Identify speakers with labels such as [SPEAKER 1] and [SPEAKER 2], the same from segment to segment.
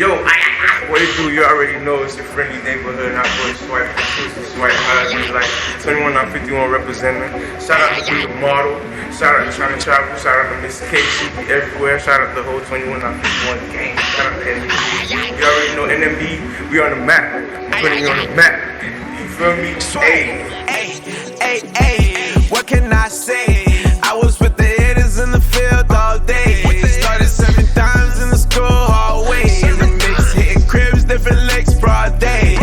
[SPEAKER 1] What it do? You already know it's your friendly neighborhood. HotboySwipa, Swipe, like 21 on 51 representing. Shout out to the model. Shout out to Trying to Travel. Shout out to Miss K. She be everywhere. Shout out to the whole 21 on 51 gang. Shout out to NMB. You already know NMB. We on the map. Putting you on the map. You feel me?
[SPEAKER 2] Hey, what can I say? I was with the hitters in the field all day. Started 7 times in the school hallway. In the mix, hitting cribs, different licks, broad day.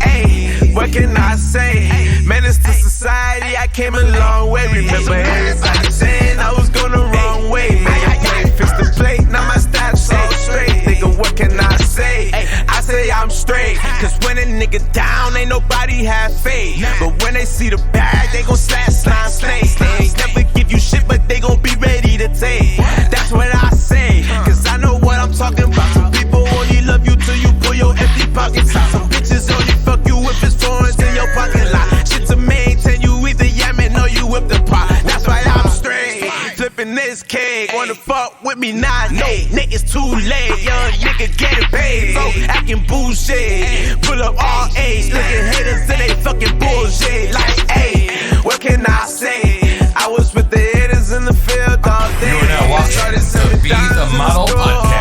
[SPEAKER 2] Hey, what can I say? Menace to society, I came a long way. Remember everybody saying I was going the wrong way. Man, fix the plate, now my stats so straight. Nigga, what can I say? I say I'm straight, cause when a nigga down, ain't nobody have faith. But when they see the bag, they gon' slime snake. They ain't never give you shit, but they gon' be ready to take. That's what I say, cause I know what I'm talking about. Some people only love you till you pull your empty pockets out. Some bitches only fuck you if it's foreigns in your parking lot. Shit to maintain you either yamming or you whip the pot. That's why I'm straight, flipping this cake. Wanna fuck with me? Nah, no, it's too late. Young nigga getting paid, so acting bullshit. Pull up all A's, looking haters till they fucking bullshit. Like, hey, what can I say? I was with the hitters in the field all day.
[SPEAKER 3] You are now watching the Be the Model Podcast.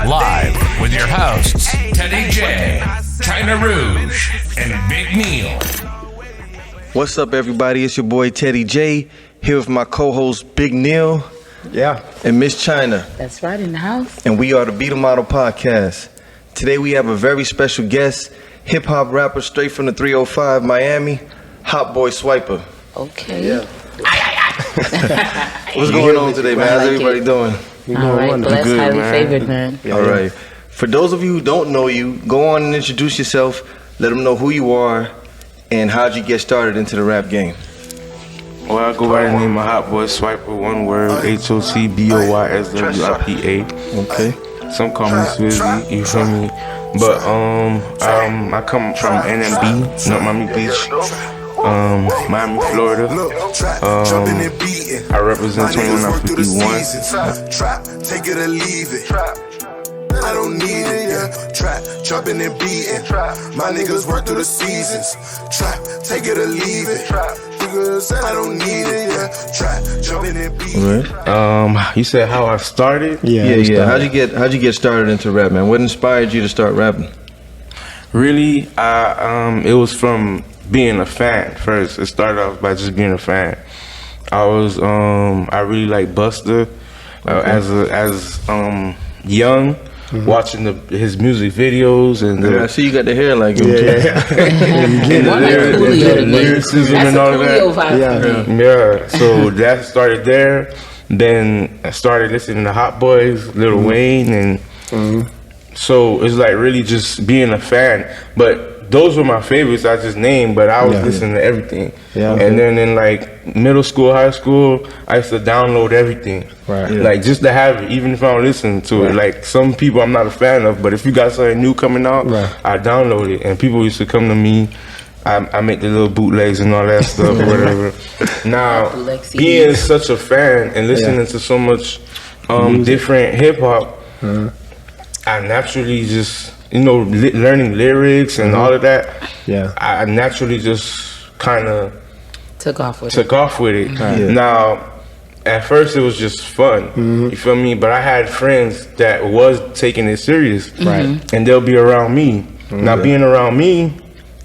[SPEAKER 3] Live with your hosts, Teddy J, China Rouge, and Big Neil.
[SPEAKER 4] What's up, everybody? It's your boy Teddy J, here with my co-host Big Neil.
[SPEAKER 5] Yeah.
[SPEAKER 4] And Miss China.
[SPEAKER 6] That's right, in the house.
[SPEAKER 4] And we are the Be the Model Podcast. Today we have a very special guest, hip-hop rapper straight from the 305 Miami, HotboySwipa.
[SPEAKER 6] Okay.
[SPEAKER 5] Yeah.
[SPEAKER 4] What's going on today, man? How's everybody doing?
[SPEAKER 6] All right, blessed,
[SPEAKER 4] good,
[SPEAKER 6] highly
[SPEAKER 4] man.
[SPEAKER 6] favored, man.
[SPEAKER 4] All right. For those of you who don't know you, go on and introduce yourself. Let them know who you are and how'd you get started into the rap game.
[SPEAKER 1] Well, I go by the name of HotboySwipa, one word, HotboySwipa.
[SPEAKER 4] Okay.
[SPEAKER 1] Some call me Swizzy, you feel me? But I come from NMB, North Miami Beach, Miami, Florida. I represent 2151.
[SPEAKER 2] Take it or leave it. I don't need it, yeah. Trap, jumping and beating. My niggas work through the seasons. Trap, take it or leave it. Niggas, I don't need it, yeah. Trap, jumping and beating.
[SPEAKER 1] You said how I started?
[SPEAKER 4] Yeah. How'd you get started into rap, man? What inspired you to start rapping?
[SPEAKER 1] Really, it was from being a fan first. It started off by just being a fan. I really like Busta as young. Mm-hmm. Watching his music videos and
[SPEAKER 4] I see you got the hair like him too.
[SPEAKER 1] And the lyricism and all of that. Yeah. So that started there. Then I started listening to Hot Boys, Lil Wayne, and so it's like really just being a fan. But those were my favorites I just named, but I was listening to everything. And then in like middle school, high school, I used to download everything. Like just to have it, even if I don't listen to it. Like some people I'm not a fan of, but if you got something new coming out, I download it. And people used to come to me. I make the little bootlegs and all that stuff or whatever. Now, being such a fan and listening to so much different hip hop, I naturally just, learning lyrics and all of that. I naturally just kind of
[SPEAKER 6] took off with it.
[SPEAKER 1] Now, at first it was just fun, you feel me? But I had friends that was taking it serious, and they'll be around me. Now, being around me,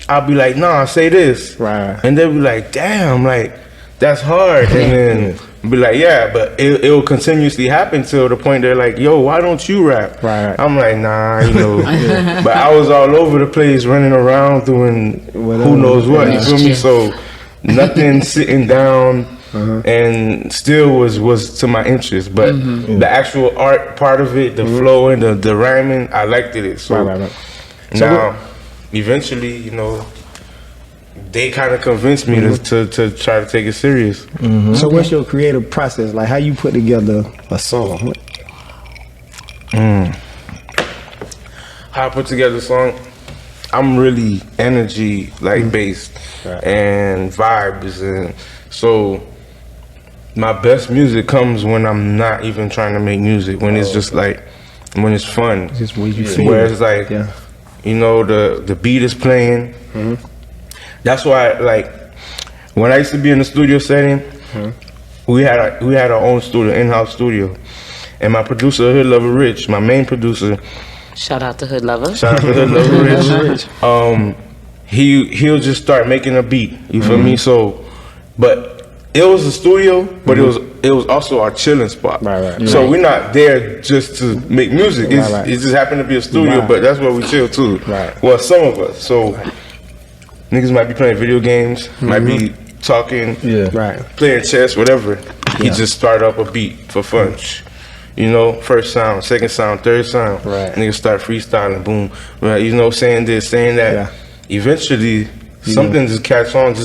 [SPEAKER 1] I'll be like, nah, say this, and they'll be like, damn, like that's hard, and then be like, yeah, but it will continuously happen till the point they're like, yo, why don't you rap? I'm like, nah, but I was all over the place running around doing who knows what, you feel me? So nothing sitting down and still was to my interest, but the actual art part of it, the flow and the rhyming, I liked it. So now, eventually, they kind of convinced me to try to take it serious.
[SPEAKER 5] So what's your creative process? Like how you put together a song?
[SPEAKER 1] How I put together a song? I'm really energy based and vibes, and so my best music comes when I'm not even trying to make music. When it's just like, when it's fun.
[SPEAKER 5] It's just what you feel.
[SPEAKER 1] Where it's like, you know, the beat is playing. That's why, like, when I used to be in the studio setting, we had our own studio, in-house studio, and my producer, Hood Lover Rich, my main producer.
[SPEAKER 6] Shout out to Hood Lover.
[SPEAKER 1] Shout out to Hood Lover Rich. He'll just start making a beat. You feel me? So, but it was a studio, but it was also our chilling spot.
[SPEAKER 5] Right.
[SPEAKER 1] So we're not there just to make music. It just happened to be a studio, but that's where we chill too.
[SPEAKER 5] Right.
[SPEAKER 1] Well, some of us. So niggas might be playing video games, might be talking, playing chess, whatever. He just started up a beat for fun. You know, first sound, second sound, third sound.
[SPEAKER 5] Right.
[SPEAKER 1] Niggas start freestyling, boom. Right. You know, saying this, saying that.
[SPEAKER 5] Yeah.
[SPEAKER 1] Eventually, something just catch on.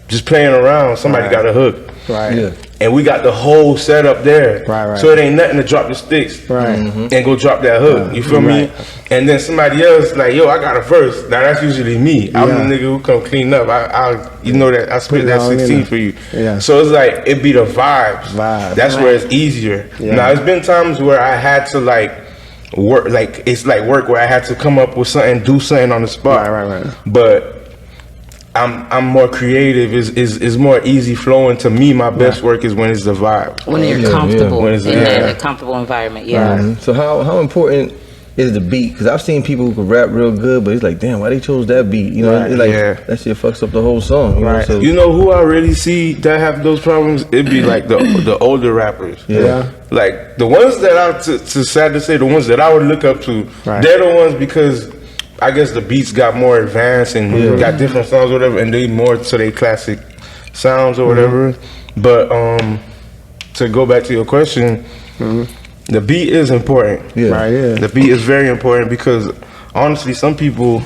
[SPEAKER 1] Just playing around, somebody got a hook.
[SPEAKER 5] Right. Yeah.
[SPEAKER 1] And we got the whole setup there.
[SPEAKER 5] Right.
[SPEAKER 1] So it ain't nothing to drop the sticks.
[SPEAKER 5] Right.
[SPEAKER 1] And go drop that hook. You feel me? And then somebody else like, yo, I got a verse. Now that's usually me. I'm the nigga who come clean up. I you know that I spit that 16 for you.
[SPEAKER 5] Yeah.
[SPEAKER 1] So it's like it be the vibes. That's where it's easier. Now it's been times where I had to like work, like it's like work where I had to come up with something, do something on the spot.
[SPEAKER 5] Right.
[SPEAKER 1] But I'm more creative. Is more easy flowing to me. My best work is when it's the vibe.
[SPEAKER 6] When you're comfortable
[SPEAKER 1] When it's,
[SPEAKER 6] in a comfortable environment.
[SPEAKER 4] So how important is the beat? Because I've seen people who can rap real good, but it's like, damn, why they chose that beat? You know, it's like that shit fucks up the whole song. You know? So,
[SPEAKER 1] you know who I really see that have those problems? It'd be like the older rappers. Like the ones that sad to say, the ones that I would look up to. They're the ones because I guess the beats got more advanced and got different sounds, or whatever, and they more to their classic sounds or whatever. But to go back to your question, the beat is important. The beat is very important because honestly, some people,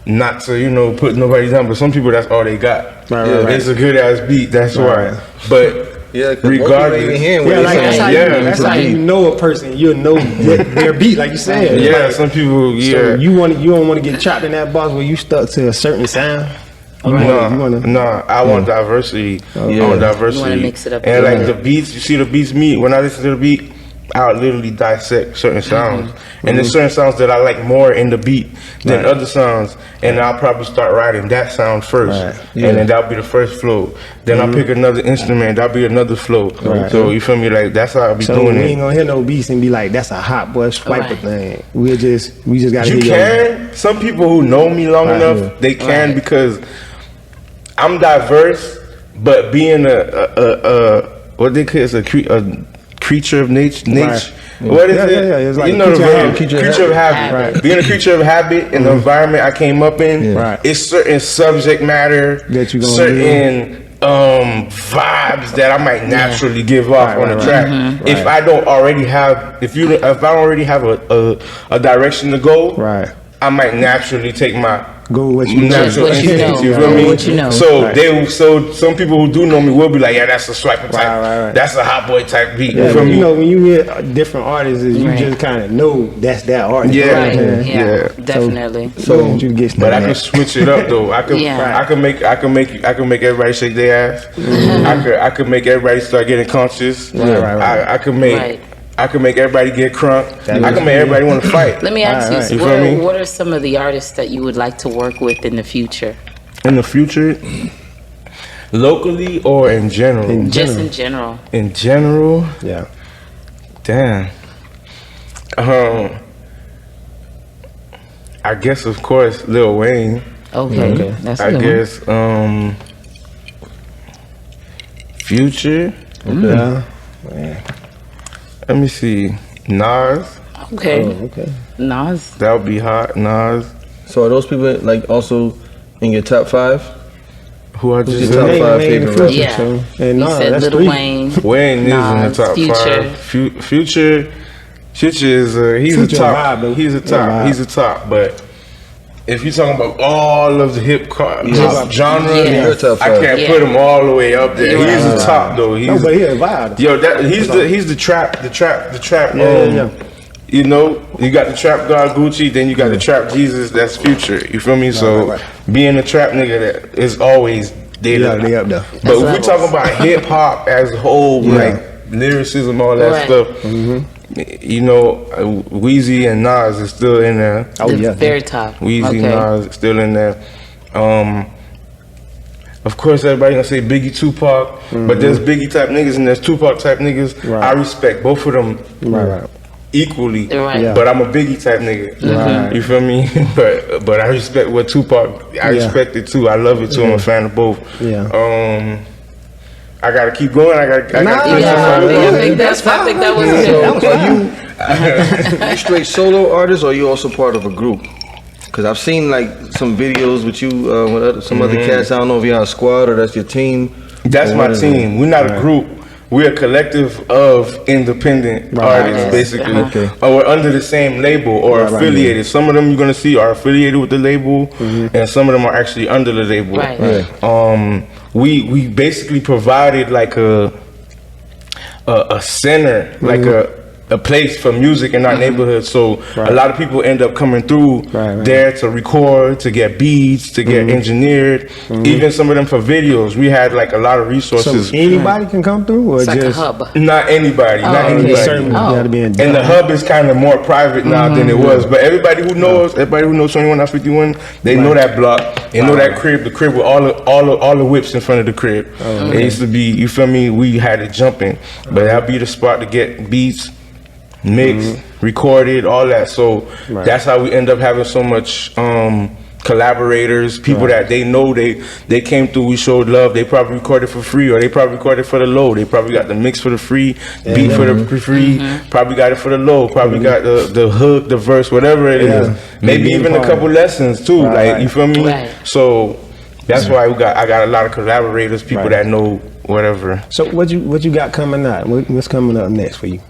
[SPEAKER 1] not to put nobody down, but some people that's all they got. It's a good ass beat. That's why. But regardless,
[SPEAKER 5] that's how you know a person. You'll know their beat, like you said.
[SPEAKER 1] Some people.
[SPEAKER 5] So you don't want to get chopped in that box where you stuck to a certain sound. I want diversity. I want diversity.
[SPEAKER 6] You want to mix it up.
[SPEAKER 1] And like the beats, you see the beats. When I listen to the beat, I'll literally dissect certain sounds. And there's certain sounds that I like more in the beat than other sounds. And I'll probably start writing that sound first. And then that'll be the first flow. Then I'll pick another instrument, that'll be another flow. So you feel me? Like that's how I'll be doing it.
[SPEAKER 5] We ain't gonna hear no beats and be like, that's a HotboySwipa thing. We just gotta
[SPEAKER 1] hear can. Some people who know me long enough, they can because I'm diverse, but being what they call a creature of nature. What is it?
[SPEAKER 5] It's like
[SPEAKER 1] creature of habit. Being a creature of habit in the environment I came up in, it's certain subject matter, that you certain vibes that I might naturally give off on the track. If I don't already have, if I don't already have a direction to go, I might naturally take my natural instincts. You feel me? So some people who do know me will be like, yeah, that's a swiper type. That's a hot boy type beat. You feel me?
[SPEAKER 5] You know, when you hear different artists, you just kind of know that's that artist.
[SPEAKER 6] Definitely.
[SPEAKER 1] But I can switch it up though. I can make everybody shake their ass. I could make everybody start getting conscious. I can make everybody get crunk. I can make everybody want to fight.
[SPEAKER 6] Let me ask you, what are some of the artists that you would like to work with in the future?
[SPEAKER 1] In the future? Locally or in general?
[SPEAKER 6] Just in general.
[SPEAKER 1] In general?
[SPEAKER 5] Yeah.
[SPEAKER 1] Damn. I guess, of course, Lil Wayne.
[SPEAKER 6] Okay. That's
[SPEAKER 1] I guess, Future. Let me see. Nas.
[SPEAKER 6] Okay. Nas.
[SPEAKER 1] That would be hot. Nas.
[SPEAKER 4] So are those people like also in your top 5?
[SPEAKER 1] Who I just
[SPEAKER 4] your top 5 favorite rappers?
[SPEAKER 6] Yeah. And Nas, said Lil Wayne.
[SPEAKER 1] Wayne is in the top 5. Future is he's a top. He's a top. He's a top. But if you're talking about all of the hip hop genre, I can't put him all the way up there. He's the top though.
[SPEAKER 5] But he's a vibe.
[SPEAKER 1] Yo, he's the trap. You know, you got the trap god Gucci, then you got the trap Jesus. That's Future. You feel me? So being a trap nigga that is always they
[SPEAKER 5] up there.
[SPEAKER 1] But if we talking about hip hop as a whole, like lyricism, all that stuff. You know, Weezy and Nas is still in there.
[SPEAKER 6] Very top.
[SPEAKER 1] Weezy, Nas is still in there. Of course, everybody gonna say Biggie, Tupac, but there's Biggie type niggas and there's Tupac type niggas. I respect both of them equally, but I'm a Biggie type nigga. You feel me? but I respect what Tupac. I respect it too. I love it too. I'm a fan of both. I gotta keep going. I
[SPEAKER 6] think that was
[SPEAKER 4] Are you straight solo artist, or are you also part of a group? Because I've seen like some videos with you, with some other cats. I don't know if you're on a squad or that's your team.
[SPEAKER 1] That's my team. We're not a group. We're a collective of independent artists, basically. Or we're under the same label or affiliated. Some of them you're gonna see are affiliated with the label, and some of them are actually under the label. We basically provided like a center, like a place for music in our neighborhood. So a lot of people end up coming through there to record, to get beats, to get engineered. Even some of them for videos. We had like a lot of resources.
[SPEAKER 5] So anybody can come through, or
[SPEAKER 6] it's
[SPEAKER 5] just
[SPEAKER 6] like a hub?
[SPEAKER 1] Not anybody. Not anybody. And the hub is kind of more private now than it was. But everybody who knows, 21-51, they know that block. They know that crib. The crib with all the whips in front of the crib. It used to be. You feel me? We had it jumping, but that'd be the spot to get beats. Mixed, recorded, all that. So that's how we end up having so much collaborators, people that they know they came through, we showed love, they probably recorded for free, or they probably recorded for the low. They probably got the mix for the free, beat for the free, probably got it for the low, probably got the hook, the verse, whatever it is. Maybe even a couple lessons too, like, you feel me? So that's why I got a lot of collaborators, people that know whatever.
[SPEAKER 5] So what you got coming up? What's coming up next for you?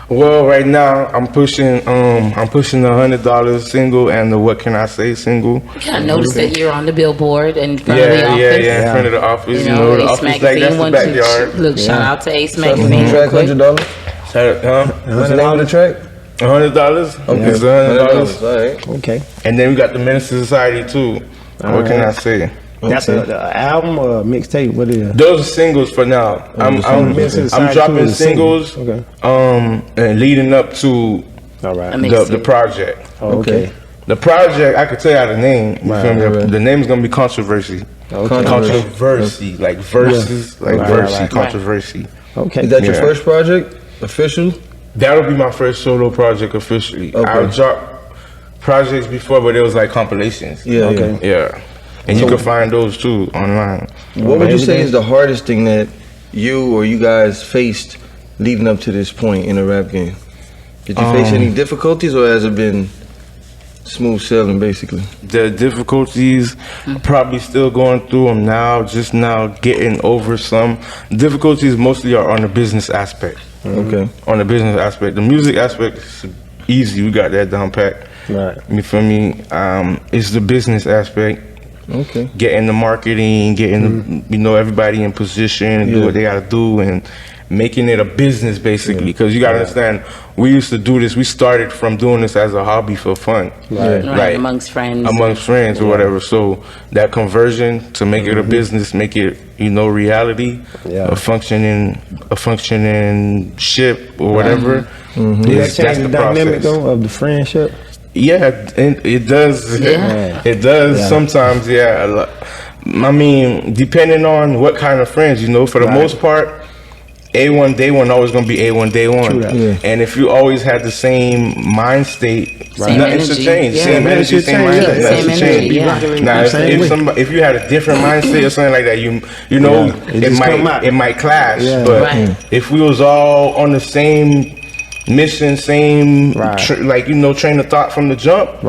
[SPEAKER 1] Well, right now I'm pushing the $100 single and the What Can I Say single.
[SPEAKER 6] I noticed that you're on the billboard in front of the office.
[SPEAKER 1] In front of the office. You know, the office like that's the backyard.
[SPEAKER 6] Look, shout out to Ace Magazine.
[SPEAKER 4] Track $100. What's the name of the track?
[SPEAKER 1] $100. Okay, it's $100.
[SPEAKER 4] All right.
[SPEAKER 5] Okay.
[SPEAKER 1] And then we got the MENACE Society too. What can I say?
[SPEAKER 5] That's an album or a mixtape? What is it?
[SPEAKER 1] Those are singles for now. I'm dropping singles. And leading up to the project.
[SPEAKER 5] Okay.
[SPEAKER 1] The project, I could tell you the name. The name is gonna be Controversy. Controversy, like verses, Controversy.
[SPEAKER 5] Okay.
[SPEAKER 4] Is that your first project, official?
[SPEAKER 1] That'll be my first solo project officially. I've dropped projects before, but it was like compilations. Yeah. And you can find those too online.
[SPEAKER 4] What would you say is the hardest thing that you guys faced leading up to this point in the rap game? Did you face any difficulties, or has it been smooth sailing basically?
[SPEAKER 1] The difficulties, probably still going through them now, just now getting over some. Difficulties mostly are on the business aspect. On the business aspect. The music aspect is easy, we got that down pat. You feel me? It's the business aspect. Getting the marketing, getting the, everybody in position, do what they gotta do, and making it a business basically. Because you gotta understand, we used to do this. We started from doing this as a hobby for fun,
[SPEAKER 6] like amongst friends,
[SPEAKER 1] or whatever. So that conversion to make it a business, make it reality, a functioning ship or whatever.
[SPEAKER 5] That's the dynamic though of the friendship.
[SPEAKER 1] Yeah, it does. It does sometimes. I mean, depending on what kind of friends, for the most part, A1 day one always gonna be A1 day one. And if you always had the same mind state, nothing should change. Same energy, same mindset, nothing should change. Now, if you had a different mindset or something like that, it might clash. But if we was all on the same mission, same train of thought from the jump.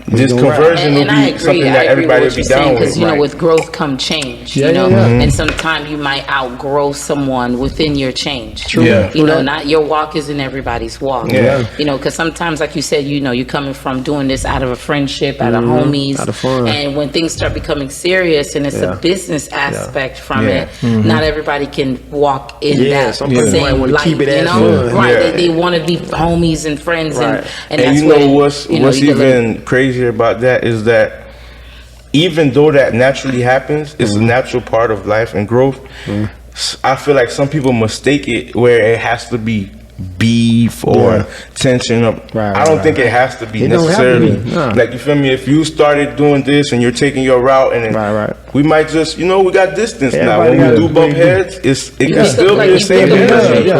[SPEAKER 1] This conversion will be something that everybody will be down with.
[SPEAKER 6] Because with growth come change. And sometimes you might outgrow someone within your change. Not your walk isn't everybody's walk. Because sometimes, like you said, you're coming from doing this out of a friendship, out of homies,
[SPEAKER 5] out of fun.
[SPEAKER 6] And when things start becoming serious and it's a business aspect from it, not everybody can walk in that same light.
[SPEAKER 5] Keep it as fun.
[SPEAKER 6] They want to be homies and friends, and
[SPEAKER 1] what's even crazier about that is that even though that naturally happens, it's a natural part of life and growth. I feel like some people mistake it where it has to be beef or tension up. I don't think it has to be necessarily. Like, you feel me? If you started doing this and you're taking your route, and then we might just, we got distance now. When we do bump heads, it can still be the same energy.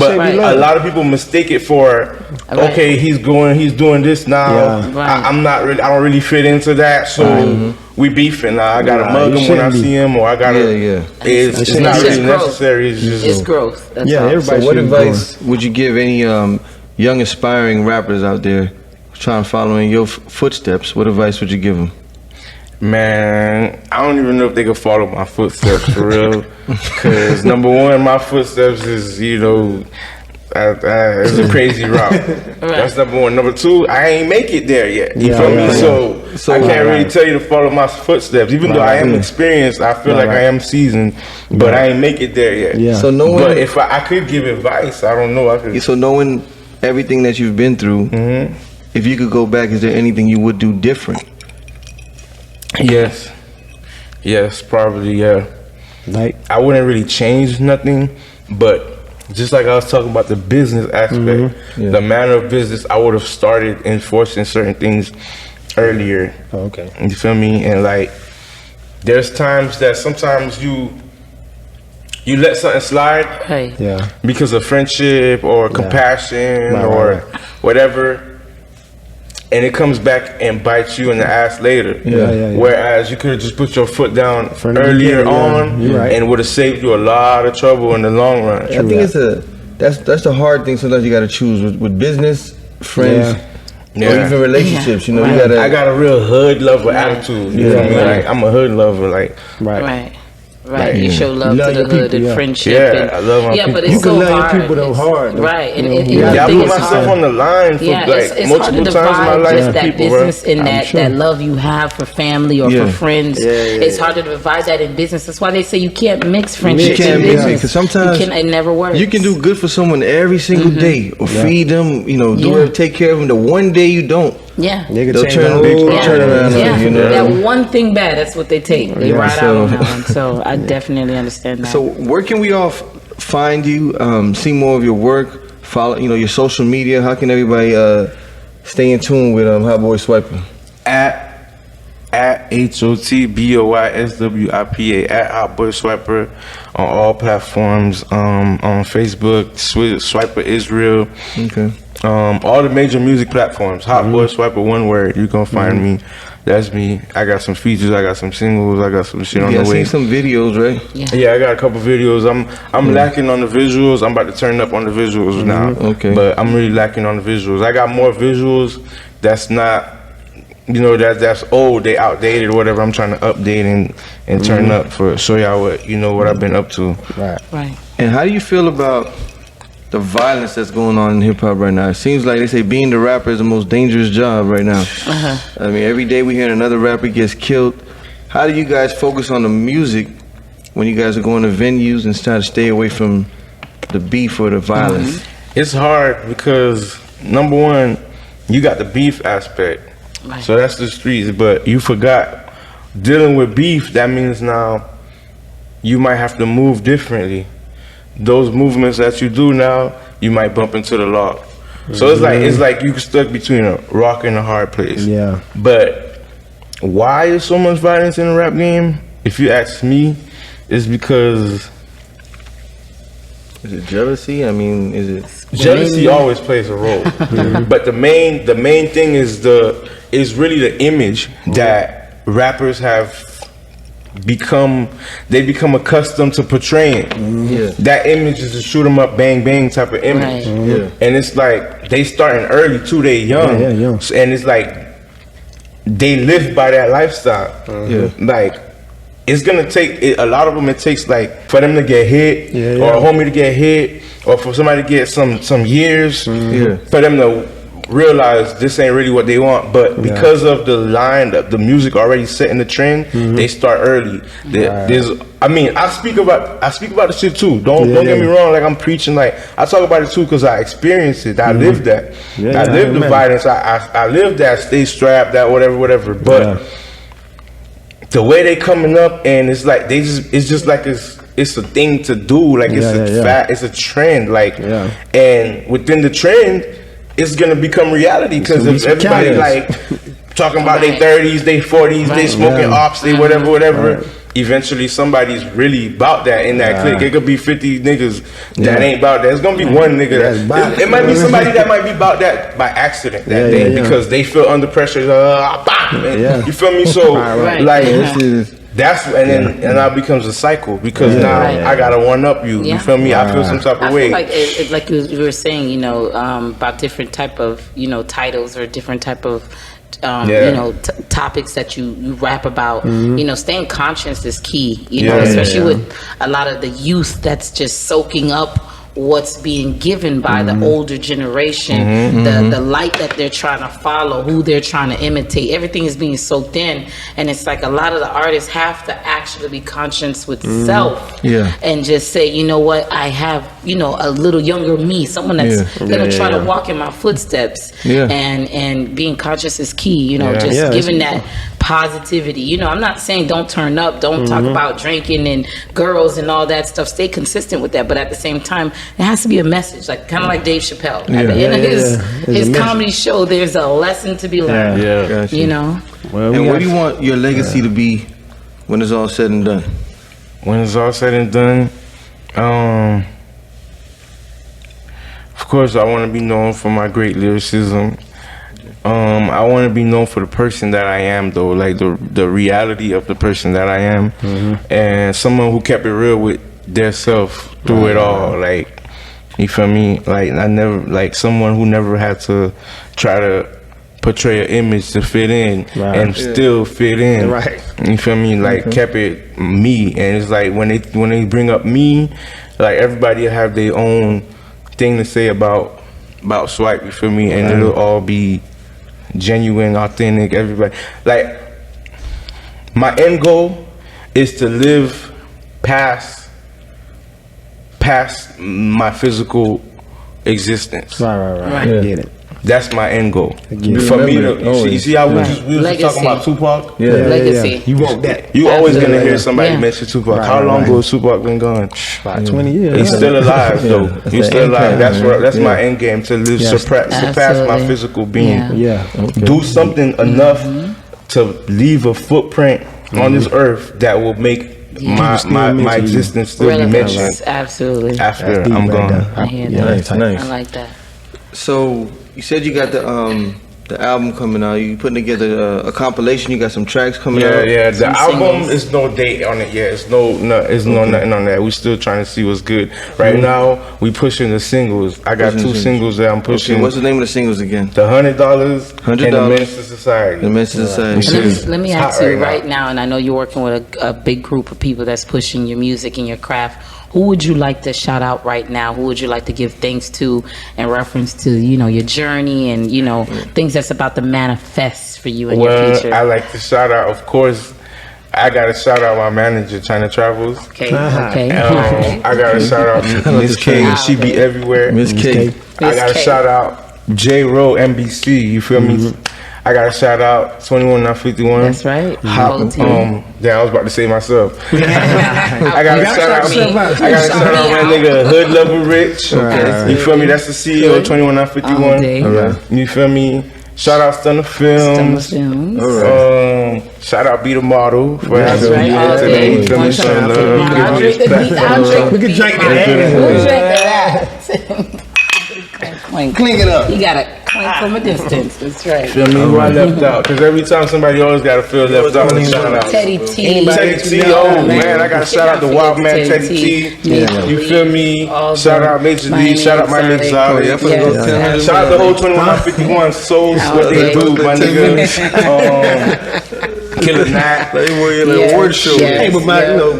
[SPEAKER 1] But a lot of people mistake it for, okay, he's doing this now. I'm not really, I don't really fit into that, so we beefing now. I gotta mug him when I see him, or I gotta. It's not really necessary.
[SPEAKER 6] It's growth. That's all.
[SPEAKER 4] Everybody. So what advice would you give any young aspiring rappers out there trying to follow in your footsteps? What advice would you give them?
[SPEAKER 1] Man, I don't even know if they can follow my footsteps for real. Because number one, my footsteps is, it's a crazy route. That's number one. Number two, I ain't make it there yet. You feel me? So I can't really tell you to follow my footsteps. Even though I am experienced, I feel like I am seasoned, but I ain't make it there yet.
[SPEAKER 4] So
[SPEAKER 1] but if I could give advice, I don't know. I could.
[SPEAKER 4] So knowing everything that you've been through, if you could go back, is there anything you would do different?
[SPEAKER 1] Yes, probably, yeah. Like, I wouldn't really change nothing, but just like I was talking about the business aspect, the manner of business, I would have started enforcing certain things earlier. You feel me? And like, there's times that sometimes you let something slide because of friendship or compassion or whatever, and it comes back and bites you in the ass later. Whereas you could have just put your foot down earlier on, and would have saved you a lot of trouble in the long run.
[SPEAKER 4] I think that's the hard thing. Sometimes you got to choose with business, friends, or even relationships. You gotta.
[SPEAKER 1] I got a real hood lover attitude. You feel me? Like, I'm a hood lover. Like,
[SPEAKER 6] Right, you show love to the hood and friendship.
[SPEAKER 1] I love my people.
[SPEAKER 6] But it's so hard. You can love people though hard. Right, and
[SPEAKER 1] I put myself on the line for like multiple times in my life.
[SPEAKER 6] Just that business and that love you have for family or for friends. It's hard to divide that in business. That's why they say you can't mix friendship and business.
[SPEAKER 4] Because sometimes
[SPEAKER 6] it never works.
[SPEAKER 4] You can do good for someone every single day, or feed them, take care of them. The one day you don't. They'll turn around.
[SPEAKER 6] That one thing bad, that's what they take. They ride out on that one. So I definitely understand that.
[SPEAKER 4] So where can we all find you, see more of your work, follow your social media? How can everybody stay in tune with HotboySwipa?
[SPEAKER 1] At HotboySwipa at HotboySwipa on all platforms, on Facebook, Swiper Israel. All the major music platforms, HotboySwipa, one word, you gonna find me. That's me. I got some features, I got some singles, I got some shit on the way.
[SPEAKER 4] I see some videos, right?
[SPEAKER 1] Yeah, I got a couple videos. I'm lacking on the visuals. I'm about to turn up on the visuals now. But I'm really lacking on the visuals. I got more visuals that's not, that's old, they outdated or whatever. I'm trying to update and turn up for show y'all what I've been up to.
[SPEAKER 6] Right.
[SPEAKER 4] And how do you feel about the violence that's going on in hip hop right now? It seems like they say being the rapper is the most dangerous job right now. I mean, every day we hear another rapper gets killed. How do you guys focus on the music when you guys are going to venues and try to stay away from the beef or the violence?
[SPEAKER 1] It's hard because number one, you got the beef aspect, so that's the streets. But you forgot dealing with beef. That means now you might have to move differently. Those movements that you do now, you might bump into the law. So it's like you stuck between a rock and a hard place. But why is so much violence in the rap game? If you ask me, it's because
[SPEAKER 4] is it jealousy? I mean, is it
[SPEAKER 1] jealousy? Always plays a role. But the main thing is really the image that rappers have become accustomed to portraying. That image is a shoot 'em up, bang bang type of image. And it's like they starting early too. They young, and it's like they live by that lifestyle. Like it's gonna take a lot of them. It takes like for them to get hit, or a homie to get hit, or for somebody to get some years, for them to realize this ain't really what they want. But because of the line, the music already setting the trend, they start early. I speak about the shit too. Don't get me wrong. Like I'm preaching. Like I talk about it too because I experienced it. I lived that. I lived the violence. I lived that. Stay strapped. That whatever. But the way they coming up, and it's like it's a thing to do, like it's a trend, like, and within the trend, it's gonna become reality because if everybody like talking about their 30s, their 40s, they smoking ops, they whatever. Eventually, somebody's really about that in that clique. It could be 50 niggas that ain't about that. It's gonna be one nigga that it might be somebody that might be about that by accident that day because they feel under pressure. You feel me? So that's and now it becomes a cycle because now I gotta one up you. You feel me? I feel some type of way.
[SPEAKER 6] Like like you were saying, you know, about different type of titles or different type of. Topics that you rap about. Staying conscious is key. Especially with a lot of the youth that's just soaking up what's being given by the older generation, the light that they're trying to follow, who they're trying to imitate. Everything is being soaked in, and it's like a lot of the artists have to actually be conscious with self and just say, you know what, I have a little younger me, someone that's gonna try to walk in my footsteps, and being conscious is key. Just giving that positivity. I'm not saying don't turn up, don't talk about drinking and girls and all that stuff. Stay consistent with that, but at the same time, there has to be a message, like kind of like Dave Chappelle. At the end of his comedy show, there's a lesson to be learned.
[SPEAKER 4] Well, and what do you want your legacy to be when it's all said and done?
[SPEAKER 1] When it's all said and done, of course, I want to be known for my great lyricism. I want to be known for the person that I am, though, like the reality of the person that I am, and someone who kept it real with their self through it all. Like, you feel me? Like, I never, like, someone who never had to try to portray an image to fit in and still fit in. You feel me? Like, kept it me, and it's like when they bring up me, like everybody have their own thing to say about Swipe. You feel me? And it'll all be genuine, authentic. Everybody, like, my end goal is to live past my physical existence.
[SPEAKER 5] Right. Get it.
[SPEAKER 1] That's my end goal. For me, you see how we was talking about Tupac?
[SPEAKER 6] Legacy.
[SPEAKER 5] You want that.
[SPEAKER 1] You always gonna hear somebody mention Tupac. How long ago has Tupac been gone?
[SPEAKER 5] About 20 years.
[SPEAKER 1] He's still alive though. He's still alive. That's my end game, to live surpass my physical being. Do something enough to leave a footprint on this earth that will make my existence still be mentioned.
[SPEAKER 6] Absolutely.
[SPEAKER 1] After I'm gone.
[SPEAKER 6] I hear that.
[SPEAKER 4] Nice.
[SPEAKER 6] I like that.
[SPEAKER 4] So you said you got the album coming out. You putting together a compilation. You got some tracks coming out.
[SPEAKER 1] Yeah. The album is no date on it yet. It's no nothing on that. We still trying to see what's good. Right now, we pushing the singles. I got two singles that I'm pushing.
[SPEAKER 4] Okay, what's the name of the singles again?
[SPEAKER 1] The $100 and the Menace to Society.
[SPEAKER 4] The Menace to Society.
[SPEAKER 6] Let me ask you right now, and I know you're working with a big group of people that's pushing your music and your craft. Who would you like to shout out right now? Who would you like to give thanks to in reference to, your journey and, things that's about to manifest for you in your future?
[SPEAKER 1] I like to shout out, of course, I got to shout out my manager, China Travels.
[SPEAKER 6] Okay.
[SPEAKER 1] I got to shout out Miss K, she be everywhere.
[SPEAKER 4] Miss K.
[SPEAKER 1] I got to shout out J-Ro, NBC, you feel me? I got to shout out 21 Not 51.
[SPEAKER 6] That's right.
[SPEAKER 1] I was about to say myself. I got to shout out my nigga Hood Level Rich. You feel me? That's the CEO of 21 Not 51. You feel me? Shout out Stunner Films. Shout out Be the Model for having me here today. You feel me? Showing love.
[SPEAKER 5] We can drink that.
[SPEAKER 6] Clean it up. You gotta clean from a distance. That's right.
[SPEAKER 1] Feel me? Who I left out? Because every time somebody always gotta feel left out. Shout out
[SPEAKER 6] Teddy T.
[SPEAKER 1] Oh man, I gotta shout out the Wild Man Teddy T. You feel me? Shout out Major League. Shout out my niggas out. Shout out the whole 2151 Souls. What they do, my nigga. Killer Nat.
[SPEAKER 4] Award show.
[SPEAKER 5] Hey, but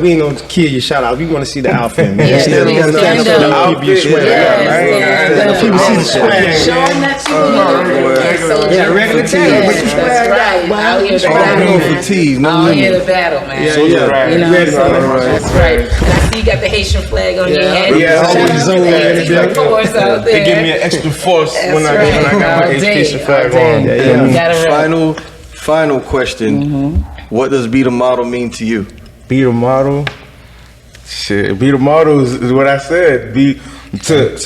[SPEAKER 5] we ain't gonna kill your shout out. We want to see the outfit, man.
[SPEAKER 6] Stand up.
[SPEAKER 5] People see the swag.
[SPEAKER 6] Show them that you
[SPEAKER 5] ready to tell you.
[SPEAKER 6] That's right. Out here to battle, man. That's right. And I see you got the Haitian flag on your head.
[SPEAKER 1] They give me an extra force when I got my Haitian flag on.
[SPEAKER 4] Final question. What does be the model mean to you?
[SPEAKER 1] Be the model. Shit, be the model is what I said. Be to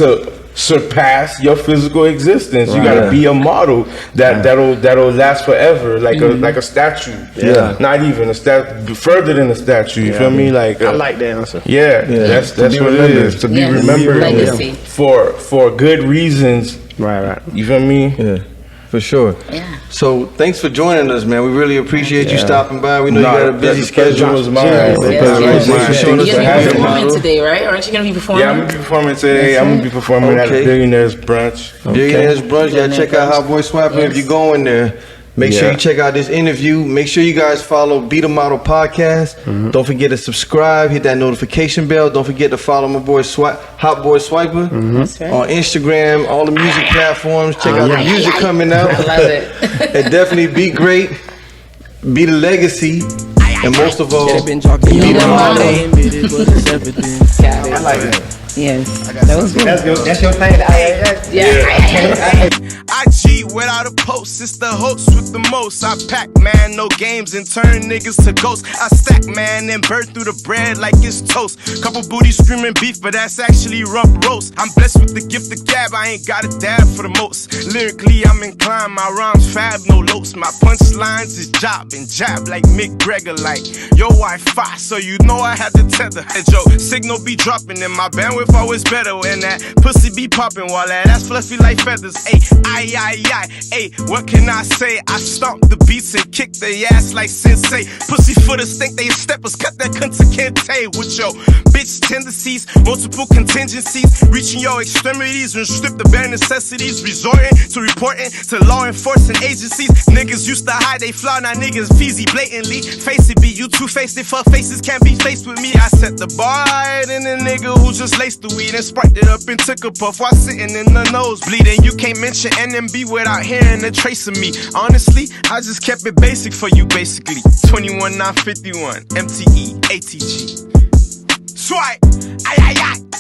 [SPEAKER 1] surpass your physical existence. You gotta be a model that'll last forever, like a statue.
[SPEAKER 4] Yeah,
[SPEAKER 1] not even a statue, further than a statue. You feel me? Like
[SPEAKER 5] I like that answer.
[SPEAKER 1] Yeah, that's what it is. To be remembered for good reasons.
[SPEAKER 5] Right.
[SPEAKER 1] You feel me?
[SPEAKER 4] Yeah. For sure.
[SPEAKER 6] Yeah.
[SPEAKER 4] So thanks for joining us, man. We really appreciate you stopping by. We know you got a busy schedule.
[SPEAKER 1] It was mine.
[SPEAKER 6] You're gonna be performing today, right? Aren't you gonna be performing?
[SPEAKER 1] Yeah, I'm gonna be performing today. I'm gonna be performing at a Billionaires Brunch.
[SPEAKER 4] Billionaires Brunch. Yeah, check out HotboySwipa if you go in there. Make sure you check out this interview. Make sure you guys follow Be The Model Podcast. Don't forget to subscribe. Hit that notification bell. Don't forget to follow my boy HotboySwipa on Instagram, all the music platforms. Check out the music coming out.
[SPEAKER 6] I love it.
[SPEAKER 4] And definitely be great. Be the legacy. And most of all,
[SPEAKER 6] Be the model.
[SPEAKER 5] I like that.
[SPEAKER 6] Yes. That was good.
[SPEAKER 5] That's your thing.
[SPEAKER 2] I cheat without a post, it's the host with the most. I pack, man, no games and turn niggas to ghosts. I stack, man, and burn through the bread like it's toast. Couple booties screaming beef, but that's actually rough roast. I'm blessed with the gift of gab, I ain't got a dab for the most. Lyrically, I'm inclined, my rhymes fab, no lows. My punchlines is job and jab like Mick Gregor, like yo Wi-Fi, so you know I had to tether. Hey, Joe, signal be dropping and my bandwidth always better. And that pussy be popping while that ass fluffy like feathers. Ayy, ayy, what can I say? I stomp the beats and kick their ass like sensei. Pussy footers think they steppers, cut that cunt to kente. With your bitch tendencies, multiple contingencies, reaching your extremities and strip the bare necessities, resorting to reporting to law enforcement agencies. Niggas used to hide they flaw, now niggas peasy blatantly. Face it, be you two-faced, if fuck faces can't be faced with me. I set the bar higher than a nigga who just laced the weed and sparked it up and took a puff while sitting in the nosebleed. And you can't mention NMB without hearing a trace of me. Honestly, I just kept it basic for you, basically. 21 951 MTE ATG. Swipe, ay ay ay.